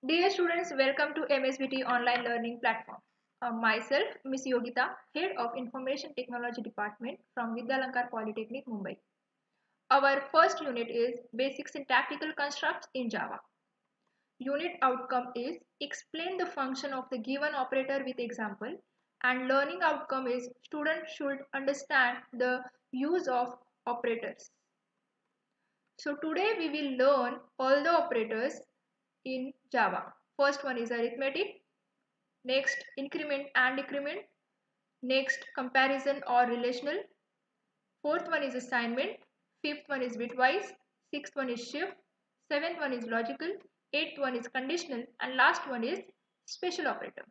Dear students, welcome to MSBT online learning platform. Myself, Miss Yogita, Head of Information Technology Department from Vidyalankar Polytechnic, Mumbai. Our first unit is Basic Syntactical Constructs in Java. Unit outcome is explain the function of the given operator with example, and learning outcome is student should understand the use of operators. So today we will learn all the operators in Java. First one is arithmetic, next increment and decrement, next comparison or relational, fourth one is assignment, fifth one is bitwise, sixth one is shift, seventh one is logical, eighth one is conditional, and last one is special operator.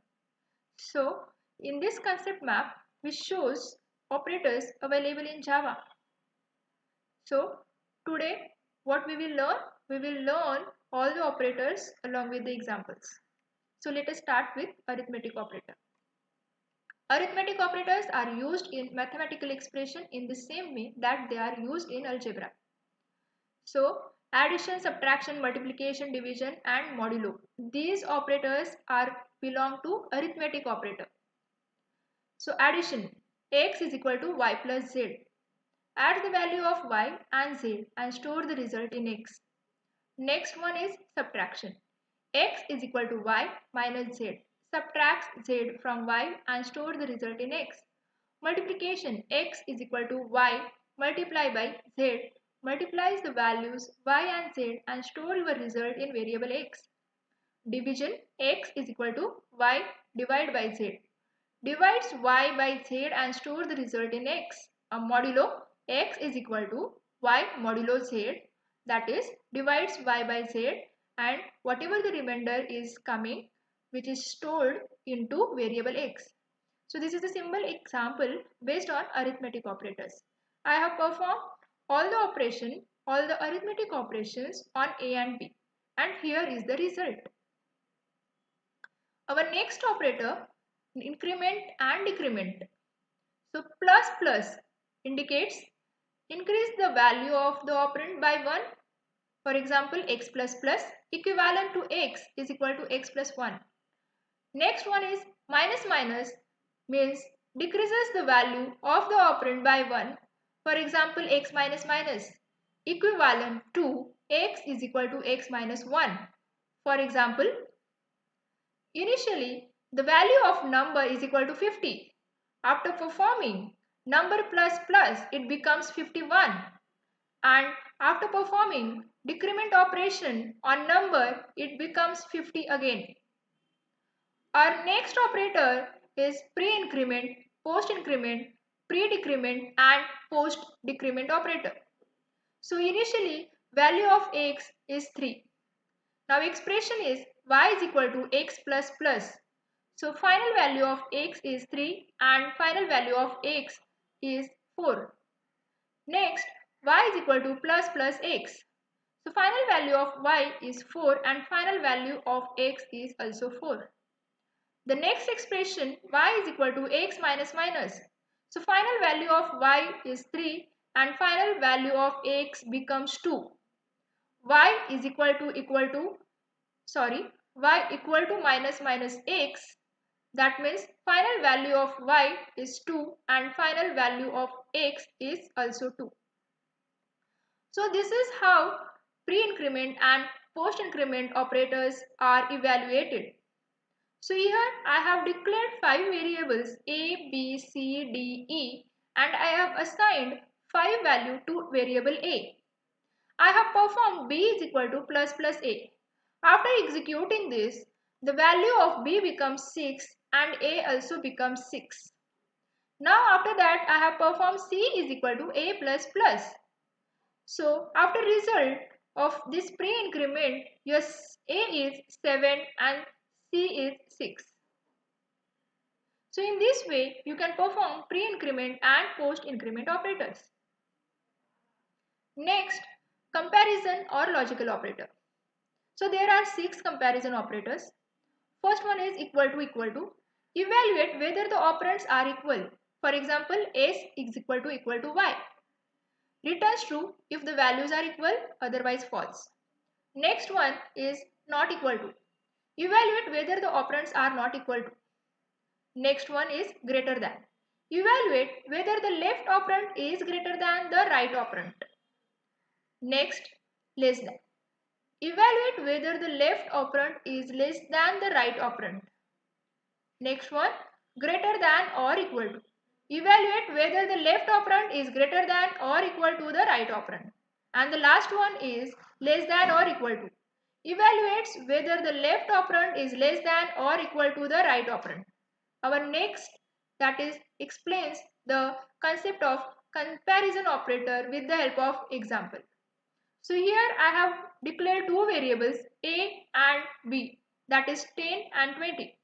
So in this concept map which shows operators available in Java. So today what we will learn? We will learn all the operators along with the examples. So let us start with arithmetic operator. Arithmetic operators are used in mathematical expression in the same way that they are used in algebra. So addition, subtraction, multiplication, division and modulo. These operators belong to arithmetic operator. So addition, x is equal to y plus z. Add the value of y and z and store the result in x. Next one is subtraction. X is equal to y minus z. Subtract z from y and store the result in x. Multiplication. X is equal to y multiplied by z. Multiplies the values y and z and store your result in variable x. Division. X is equal to y divided by z. Divides y by z and store the result in x. A modulo. X is equal to y modulo z, that is divides y by z and whatever the remainder is coming which is stored into variable x. So this is a simple example based on arithmetic operators. I have performed all the arithmetic operations on A and B, and here is the result. Our next operator, increment and decrement. So plus plus indicates increase the value of the operand by 1. For example, x plus plus equivalent to x is equal to x plus 1. Next one is minus minus, means decreases the value of the operand by 1. For example, x minus minus equivalent to x is equal to x minus 1. For example, initially the value of number is equal to 50. After performing number plus plus, it becomes 51. And after performing decrement operation on number, it becomes 50 again. Our next operator is pre-increment, post-increment, pre-decrement and post-decrement operator. So initially value of x is 3. Now expression is y is equal to x plus plus. So final value of x is 3 and final value of x is 4. Next, y is equal to plus plus x. So final value of y is 4 and final value of x is also 4. The next expression, y is equal to x minus minus. So final value of y is 3 and final value of x becomes 2. y equal to minus minus x. That means final value of y is 2 and final value of x is also 2. So this is how pre-increment and post-increment operators are evaluated. So here I have declared 5 variables a, b, c, d, e and I have assigned 5 value to variable a. I have performed b is equal to plus plus a. After executing this, the value of b becomes 6 and a also becomes 6. Now after that I have performed c is equal to a plus plus. So after result of this pre-increment, your a is 7 and c is 6. So in this way, you can perform pre-increment and post-increment operators. Next, comparison or logical operator. So there are 6 comparison operators. First one is equal to equal to. Evaluate whether the operands are equal. For example, s is equal to y. Returns true if the values are equal, otherwise false. Next one is not equal to. Evaluate whether the operands are not equal to. Next one is greater than. Evaluate whether the left operand is greater than the right operand. Next, less than. Evaluate whether the left operand is less than the right operand. Next one, greater than or equal to. Evaluate whether the left operand is greater than or equal to the right operand. And the last one is less than or equal to. Evaluates whether the left operand is less than or equal to the right operand. Our next, that is, explains the concept of comparison operator with the help of example. So here I have declared two variables a and b, that is 10 and 20.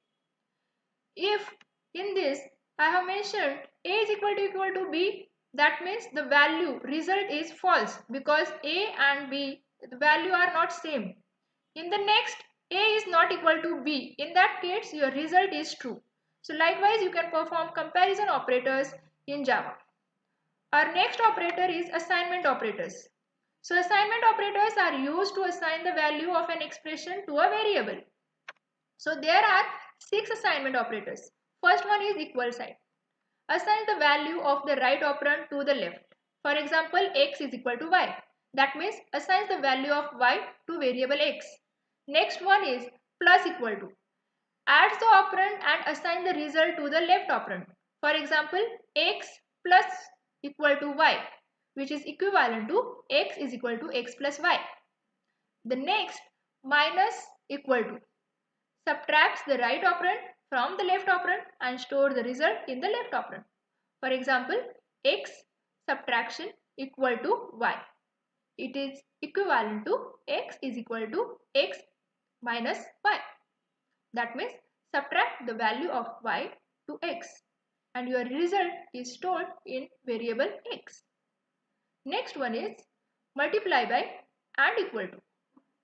If in this I have mentioned a is equal to b, that means the value result is false because a and b, the value are not same. In the next, a is not equal to b. In that case, your result is true. So likewise, you can perform comparison operators in Java. Our next operator is assignment operators. So assignment operators are used to assign the value of an expression to a variable. So there are 6 assignment operators. First one is equal sign. Assign the value of the right operand to the left. For example, x is equal to y. That means assigns the value of y to variable x. Next one is plus equal to. Adds the operand and assign the result to the left operand. For example, x plus equal to y, which is equivalent to x is equal to x plus y. The next, minus equal to. Subtracts the right operand from the left operand and store the result in the left operand. For example, x subtraction equal to y. It is equivalent to x is equal to x minus y. That means subtract the value of y to x and your result is stored in variable x. Next one is multiply by and equal to.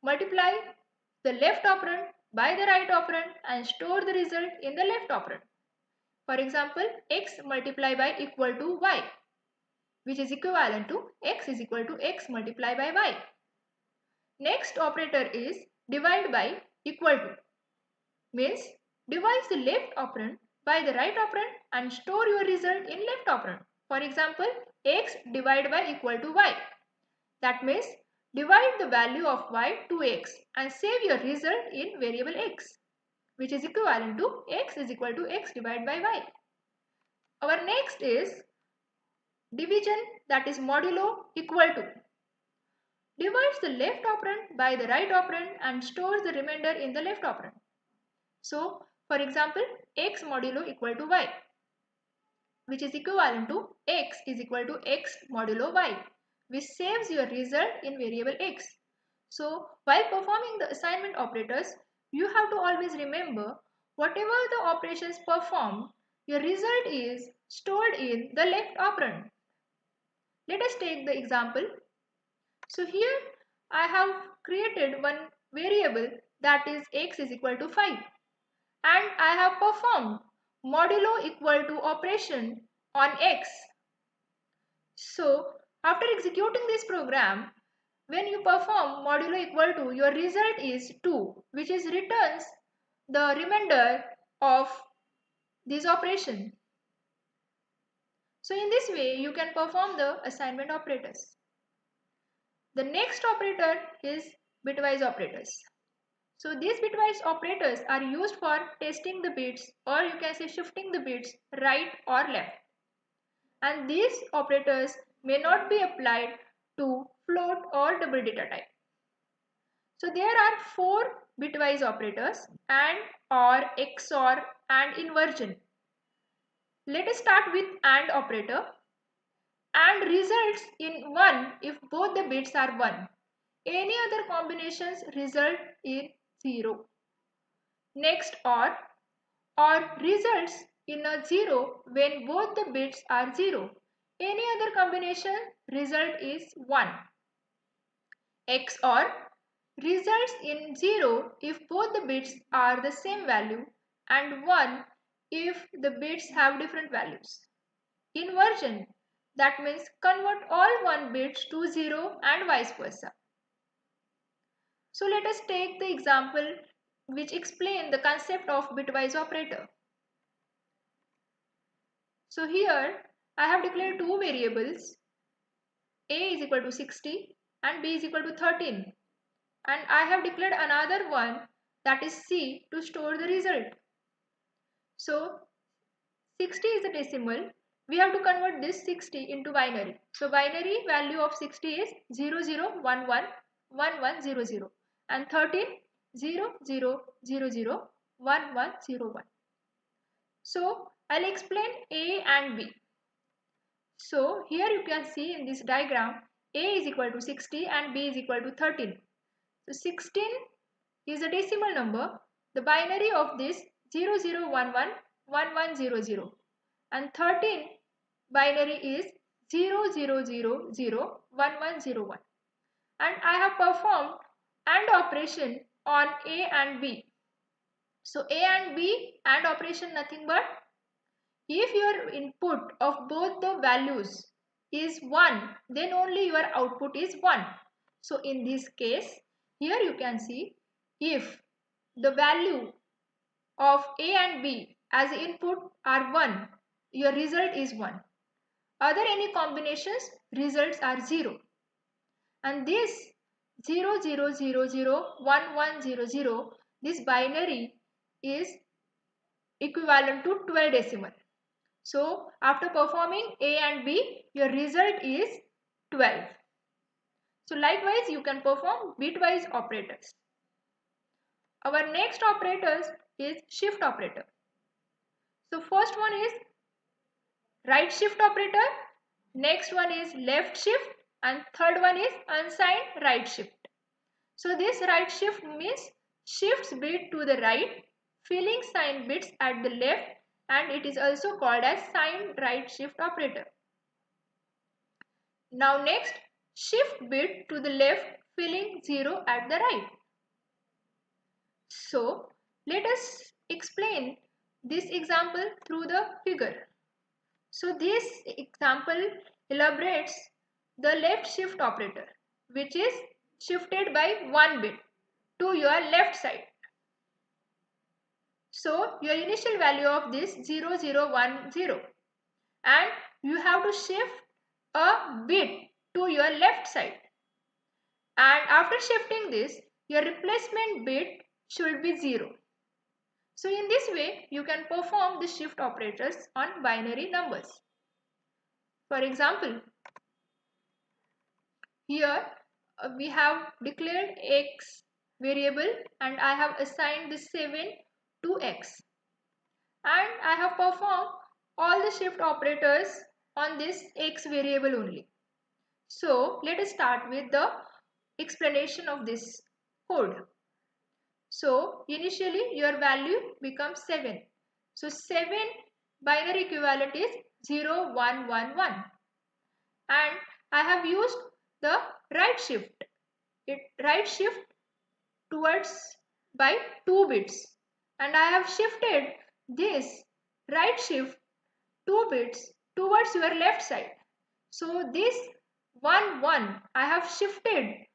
Multiply the left operand by the right operand and store the result in the left operand. For example, x multiply by equal to y, which is equivalent to x is equal to x multiply by y. Next operator is divide by equal to. Means divide the left operand by the right operand and store your result in left operand. For example, x divide by equal to y. That means divide the value of y to x and save your result in variable x, which is equivalent to x is equal to x divided by y. Our next is division, that is modulo equal to. Divides the left operand by the right operand and stores the remainder in the left operand. So, for example, x modulo equal to y, which is equivalent to x is equal to x modulo y, which saves your result in variable x. So, while performing the assignment operators, you have to always remember whatever the operations performed, your result is stored in the left operand. Let us take the example. So here I have created one variable, that is x is equal to 5, and I have performed modulo equal to operation on x. So after executing this program, when you perform modulo equal to, your result is 2, which is returns the remainder of this operation. So in this way you can perform the assignment operators. The next operator is bitwise operators. So these bitwise operators are used for testing the bits, or you can say shifting the bits right or left. And these operators may not be applied to float or double data type. So there are 4 bitwise operators: AND, OR, XOR and inversion. Let us start with AND operator. AND results in 1 if both the bits are 1. Any other combinations result in 0. Next, OR results in a 0 when both the bits are 0. Any other combination result is 1. XOR results in 0 if both the bits are the same value and 1 if the bits have different values. Inversion, that means convert all 1 bits to 0 and vice versa. So let us take the example which explain the concept of bitwise operator. So here I have declared two variables, a is equal to 60 and b is equal to 13, and I have declared another one, that is c, to store the result. So 60 is a decimal. We have to convert this 60 into binary. So binary value of 60 is 00111100 and 13 00001101. So I'll explain A and B. So here you can see in this diagram, A is equal to 60 and B is equal to 13. So 16 is a decimal number. The binary of this 00111100 and 13 binary is 00001101, and I have performed AND operation on A and B. So A and B AND operation nothing but if your input of both the values is 1, then only your output is 1. So in this case, here you can see if the value of A and B as input are 1, your result is 1. Other any combinations, results are 0. And this 00001100, this binary is equivalent to 12 decimal. So after performing A and B, your result is 12. So likewise, you can perform bitwise operators. Our next operators is shift operator. So first one is right shift operator, next one is left shift, and third one is unsigned right shift. So this right shift means shifts bit to the right, filling sign bits at the left, and it is also called as signed right shift operator. Now next, shift bit to the left, filling 0 at the right. So let us explain this example through the figure. So this example elaborates the left shift operator, which is shifted by 1 bit to your left side. So your initial value of this 0010, and you have to shift a bit to your left side, and after shifting this, your replacement bit should be 0. So in this way, you can perform the shift operators on binary numbers. For example, here we have declared x variable and I have assigned the 7 to x, and I have performed all the shift operators on this x variable only. So let us start with the explanation of this code. So initially your value becomes 7. So 7 binary equivalent is 0111, and I have used the right shift. Right shift towards by 2 bits, and I have shifted this right shift 2 bits towards your left side. So this 1 1 I have shifted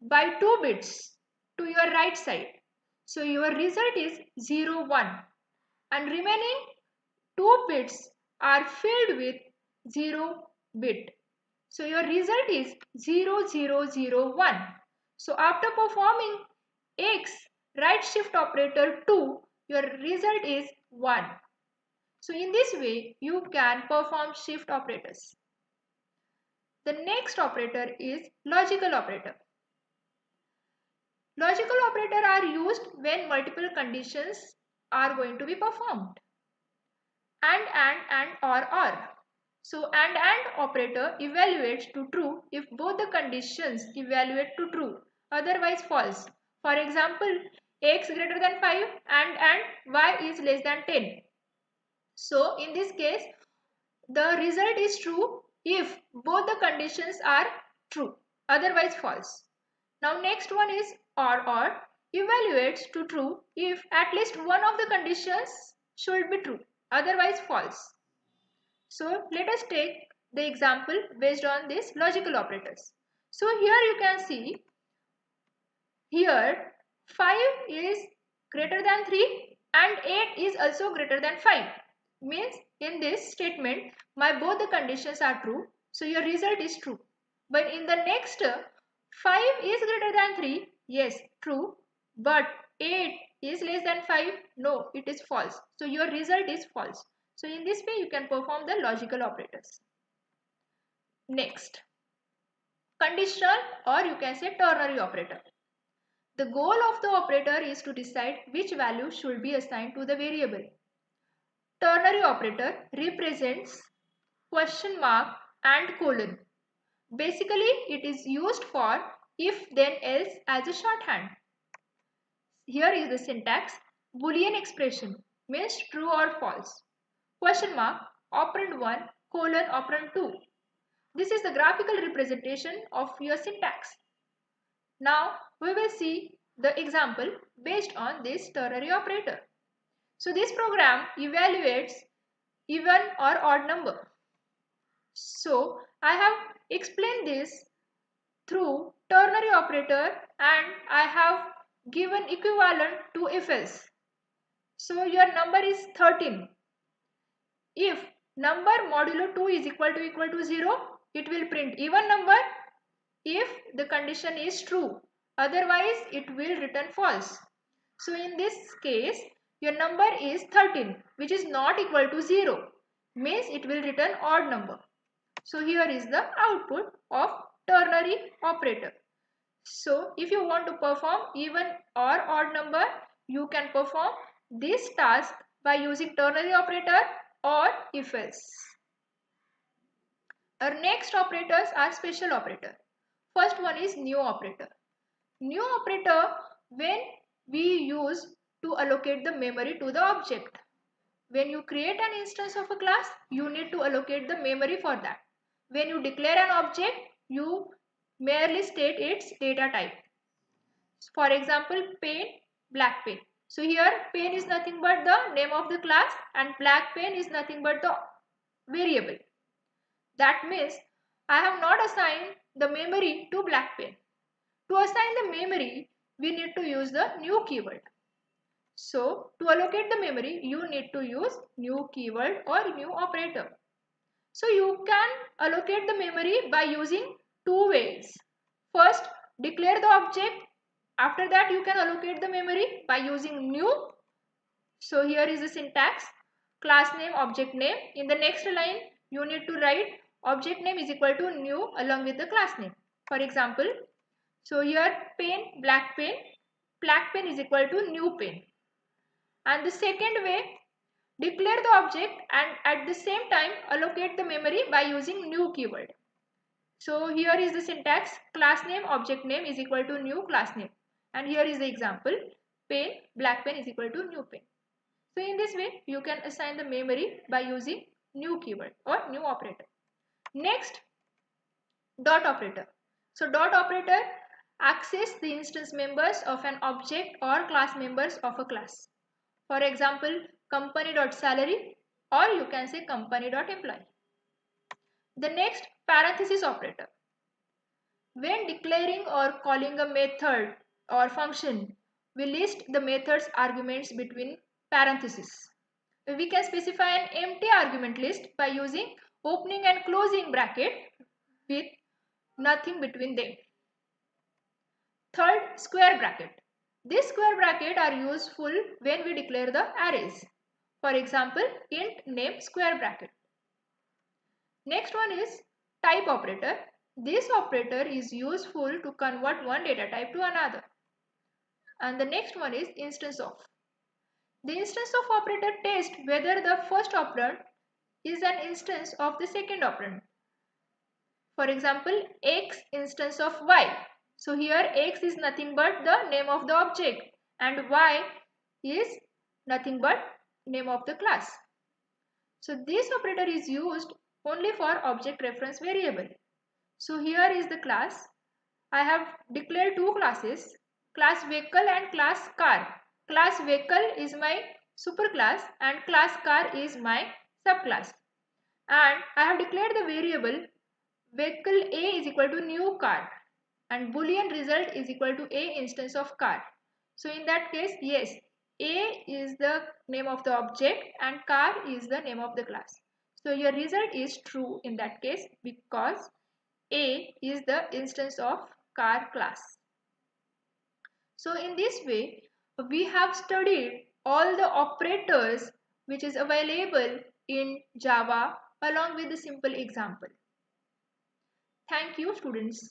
by 2 bits to your right side. So your result is 0 1, and remaining 2 bits are filled with 0 bit. So your result is 0001. So after performing X right shift operator 2, your result is 1. So in this way, you can perform shift operators. The next operator is logical operator. Logical operators are used when multiple conditions are going to be performed. And, or. So and operator evaluates to true if both the conditions evaluate to true, otherwise false. For example, x greater than 5 and y is less than 10. So in this case, the result is true if both the conditions are true, otherwise false. Now next one is or evaluates to true if at least one of the conditions should be true, otherwise false. So let us take the example based on these logical operators. So here you can see, here 5 is greater than 3 and 8 is also greater than 5. Means in this statement my both the conditions are true, so your result is true. But in the next 5 is greater than 3, yes, true, but 8 is less than 5, no, it is false. So your result is false. So in this way you can perform the logical operators. Next, conditional, or you can say ternary operator. The goal of the operator is to decide which value should be assigned to the variable. Ternary operator represents question mark and colon. Basically, it is used for if then else as a shorthand. Here is the syntax. Boolean expression means true or false. Question mark, operand 1, colon, operand 2. This is the graphical representation of your syntax. Now we will see the example based on this ternary operator. So this program evaluates even or odd number. So I have explained this through ternary operator and I have given equivalent to if else. So your number is 13. If number modulo 2 is equal to 0, it will print even number if the condition is true. Otherwise, it will return false. So in this case, your number is 13, which is not equal to 0. Means it will return odd number. So here is the output of ternary operator. So if you want to perform even or odd number, you can perform this task by using ternary operator or if else. Our next operators are special operator. First one is new operator. New operator when we use to allocate the memory to the object. When you create an instance of a class, you need to allocate the memory for that. When you declare an object, you merely state its data type. For example, pen, black pen. So here pen is nothing but the name of the class and black pen is nothing but the variable. That means I have not assigned the memory to black pen. To assign the memory, we need to use the new keyword. So to allocate the memory, you need to use new keyword or new operator. So you can allocate the memory by using two ways. First, declare the object. After that, you can allocate the memory by using new. So here is the syntax. Class name, object name. In the next line, you need to write object name is equal to new along with the class name. For example, so here pen, black pen is equal to new pen. And the second way, declare the object and at the same time allocate the memory by using new keyword. So here is the syntax. Class name, object name is equal to new class name. And here is the example. Pen, black pen is equal to new pen. So in this way, you can assign the memory by using new keyword or new operator. Next, dot operator. So dot operator access the instance members of an object or class members of a class. For example, company.salary or you can say company.employee. The next, parenthesis operator. When declaring or calling a method or function, we list the method's arguments between parentheses. We can specify an empty argument list by using opening and closing bracket with nothing between them. Third, square bracket. This square bracket are useful when we declare the arrays. For example, int name square bracket. Next one is type operator. This operator is useful to convert one data type to another. And the next one is instance of. The instance of operator tests whether the first operand is an instance of the second operand. For example, x instance of y. So here x is nothing but the name of the object and y is nothing but name of the class. So this operator is used only for object reference variable. So here is the class. I have declared two classes, class vehicle and class car. Class vehicle is my superclass and class car is my subclass. And I have declared the variable vehicle A is equal to new car and boolean result is equal to A instance of car. So in that case, yes, A is the name of the object and car is the name of the class. So your result is true in that case because A is the instance of car class. So in this way, we have studied all the operators which is available in Java along with the simple example. Thank you, students.